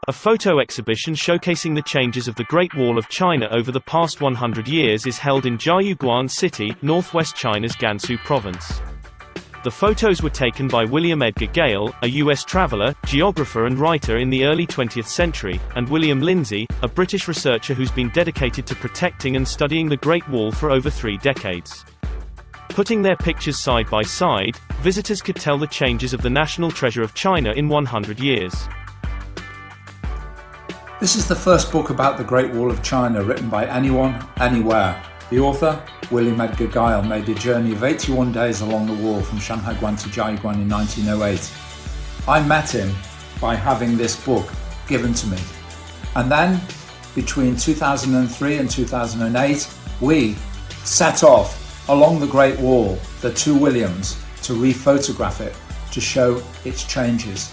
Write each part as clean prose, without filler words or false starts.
A photo exhibition showcasing the changes of the Great Wall of China over the past 100 years is held in Jiayuguan City, northwest China's Gansu province. The photos were taken by William Edgar Gale, a U.S. traveler, geographer and writer in the early 20th century, and William Lindsay, a British researcher who's been dedicated to protecting and studying the Great Wall for over 3 decades. Putting their pictures side by side, visitors could tell the changes of the national treasure of China in 100 years. This is the first book about the Great Wall of China written by anyone, anywhere. The author, William Edgar Gale, made a journey of 81 days along the wall from Shanhaiguan to Jiayuguan in 1908. I met him by having this book given to me. And then, between 2003 and 2008, we set off along the Great Wall, the two Williams, to re-photograph it, to show its changes.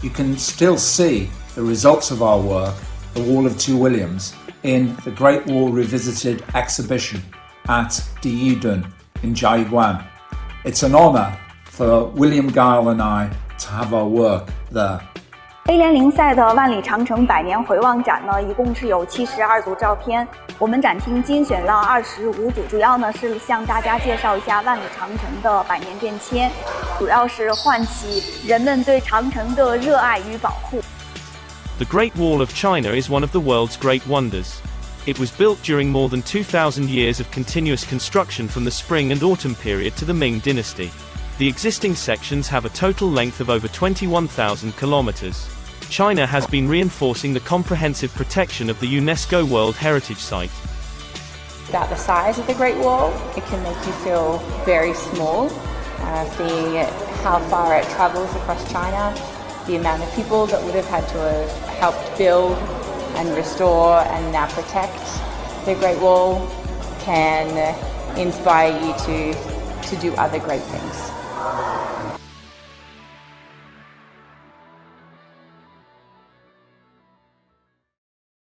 You can still see the results of our work, The Wall of Two Williams, in the Great Wall Revisited exhibition at Diyidun in Jiayuguan. It's an honor for William Gale and I to have our work there. A联林赛的万里长城百年回望展呢，一共是有72组照片。我们展厅精选了25组，主要呢是向大家介绍一下万里长城的百年变迁，主要是唤起人们对长城的热爱与保护。The Great Wall of China is one of the world's great wonders. It was built during more than 2,000 years of continuous construction from the Spring and Autumn period to the Ming Dynasty. The existing sections have a total length of over 21,000 kilometers. China has been reinforcing the comprehensive protection of the UNESCO World Heritage Site. About the size of the Great Wall, it can make you feel very small, seeing how far it travels across China, the amount of people that would have had to have helped build and restore and now protect the Great Wall can inspire you to do other great things.